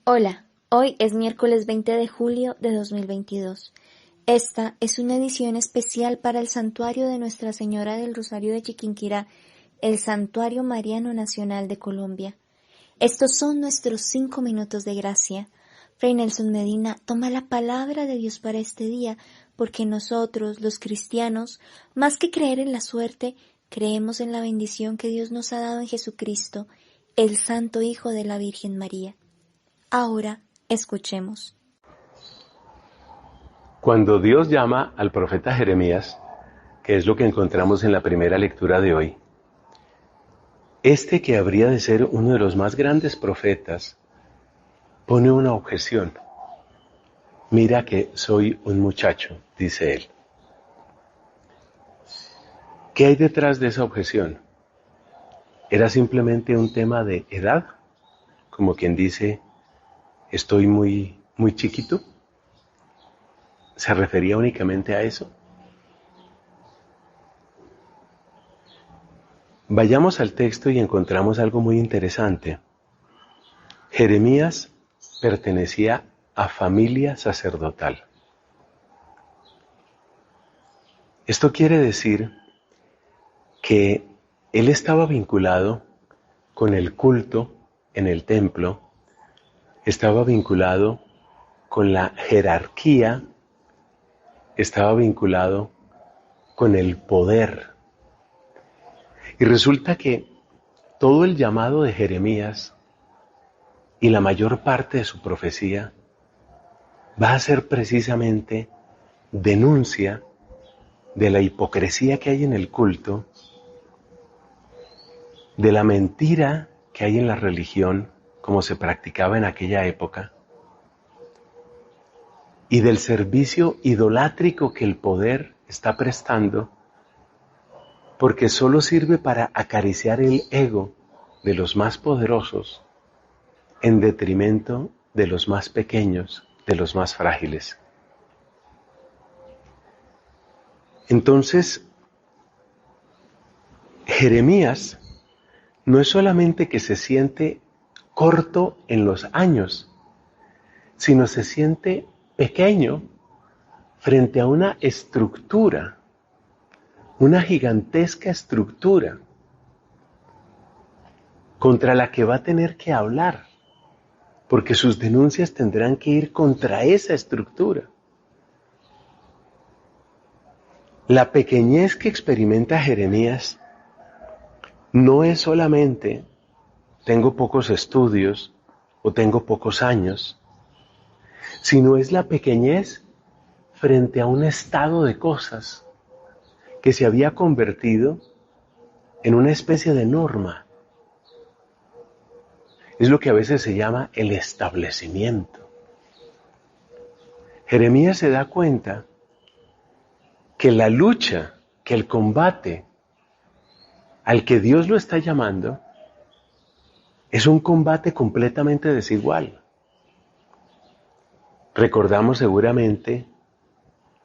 Hola, hoy es miércoles 20 de julio de 2022. Esta es una edición especial para el Santuario de Nuestra Señora del Rosario de Chiquinquirá, el Santuario Mariano Nacional de Colombia. Estos son nuestros 5 minutos de gracia. Fray Nelson Medina toma la palabra de Dios para este día, porque nosotros, los cristianos, más que creer en la suerte, creemos en la bendición que Dios nos ha dado en Jesucristo, el Santo Hijo de la Virgen María. Ahora, escuchemos. Cuando Dios llama al profeta Jeremías, que es lo que encontramos en la primera lectura de hoy, este que habría de ser uno de los más grandes profetas, pone una objeción. Mira que soy un muchacho, dice él. ¿Qué hay detrás de esa objeción? ¿Era simplemente un tema de edad? Como quien dice, estoy muy chiquito. ¿Se refería únicamente a eso? Vayamos al texto y encontramos algo muy interesante. Jeremías pertenecía a familia sacerdotal. Esto quiere decir que él estaba vinculado con el culto en el templo, estaba vinculado con la jerarquía, estaba vinculado con el poder. Y resulta que todo el llamado de Jeremías y la mayor parte de su profecía va a ser precisamente denuncia de la hipocresía que hay en el culto, de la mentira que hay en la religión, como se practicaba en aquella época, y del servicio idolátrico que el poder está prestando, porque solo sirve para acariciar el ego de los más poderosos en detrimento de los más pequeños, de los más frágiles. Entonces, Jeremías no es solamente que se siente corto en los años, sino se siente pequeño frente a una estructura, una gigantesca estructura contra la que va a tener que hablar, porque sus denuncias tendrán que ir contra esa estructura. La pequeñez que experimenta Jeremías no es solamente tengo pocos estudios o tengo pocos años, sino es la pequeñez frente a un estado de cosas que se había convertido en una especie de norma. Es lo que a veces se llama el establecimiento. Jeremías se da cuenta que la lucha, que el combate al que Dios lo está llamando, es un combate completamente desigual. Recordamos seguramente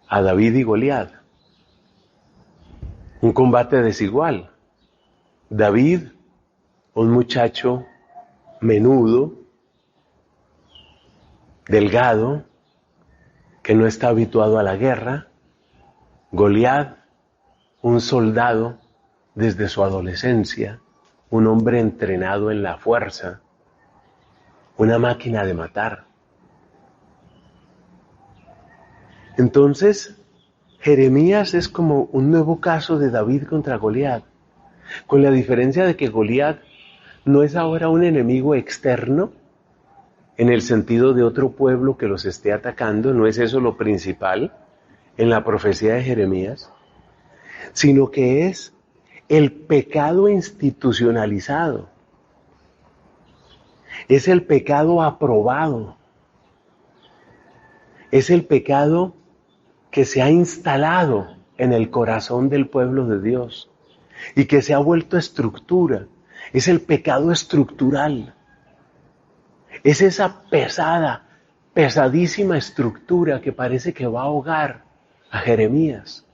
a David y Goliat. Un combate desigual. David, un muchacho menudo, delgado, que no está habituado a la guerra. Goliat, un soldado desde su adolescencia, un hombre entrenado en la fuerza, una máquina de matar. Entonces, Jeremías es como un nuevo caso de David contra Goliat, con la diferencia de que Goliat no es ahora un enemigo externo, en el sentido de otro pueblo que los esté atacando, no es eso lo principal en la profecía de Jeremías, sino que es el pecado institucionalizado, es el pecado aprobado, es el pecado que se ha instalado en el corazón del pueblo de Dios y que se ha vuelto estructura, es el pecado estructural, es esa pesadísima estructura que parece que va a ahogar a Jeremías.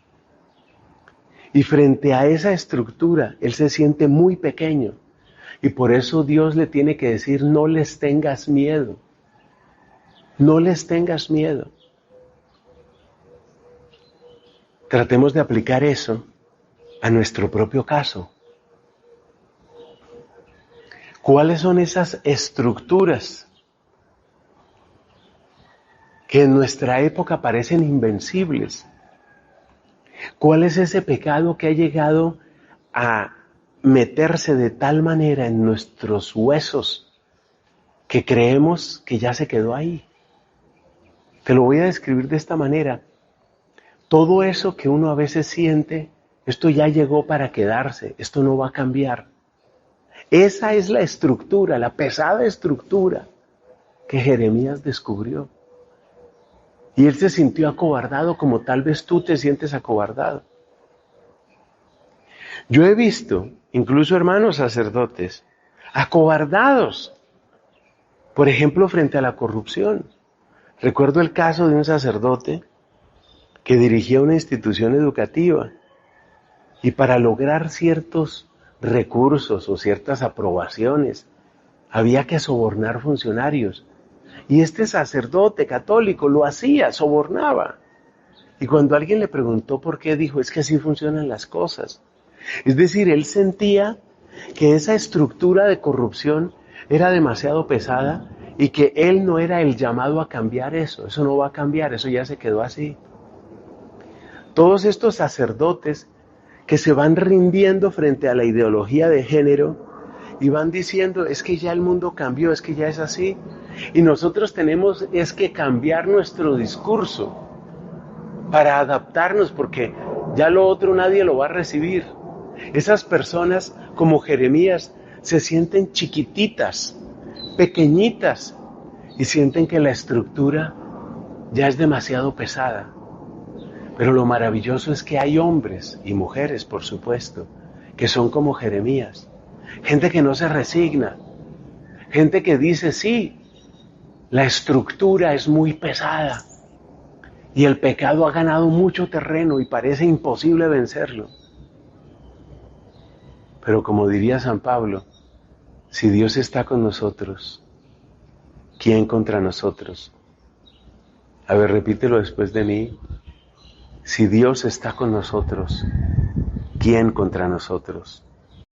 Y frente a esa estructura, él se siente muy pequeño. Y por eso Dios le tiene que decir, no les tengas miedo. No les tengas miedo. Tratemos de aplicar eso a nuestro propio caso. ¿Cuáles son esas estructuras que en nuestra época parecen invencibles? ¿Cuál es ese pecado que ha llegado a meterse de tal manera en nuestros huesos que creemos que ya se quedó ahí? Te lo voy a describir de esta manera. Todo eso que uno a veces siente, esto ya llegó para quedarse, esto no va a cambiar. Esa es la estructura, la pesada estructura que Jeremías descubrió. Y él se sintió acobardado como tal vez tú te sientes acobardado. Yo he visto, incluso hermanos sacerdotes, acobardados, por ejemplo, frente a la corrupción. Recuerdo el caso de un sacerdote que dirigía una institución educativa y para lograr ciertos recursos o ciertas aprobaciones había que sobornar funcionarios. Y este sacerdote católico lo hacía, sobornaba. Y cuando alguien le preguntó por qué, dijo, es que así funcionan las cosas. Es decir, él sentía que esa estructura de corrupción era demasiado pesada y que él no era el llamado a cambiar eso. Eso no va a cambiar, eso ya se quedó así. Todos estos sacerdotes que se van rindiendo frente a la ideología de género y van diciendo, es que ya el mundo cambió, es que ya es así. Y nosotros tenemos es que cambiar nuestro discurso para adaptarnos, porque ya lo otro nadie lo va a recibir. Esas personas, como Jeremías, se sienten chiquititas, pequeñitas, y sienten que la estructura ya es demasiado pesada. Pero lo maravilloso es que hay hombres y mujeres, por supuesto, que son como Jeremías. Gente que no se resigna. Gente que dice, sí, la estructura es muy pesada y el pecado ha ganado mucho terreno y parece imposible vencerlo. Pero como diría San Pablo, si Dios está con nosotros, ¿quién contra nosotros? A ver, repítelo después de mí. Si Dios está con nosotros, ¿quién contra nosotros?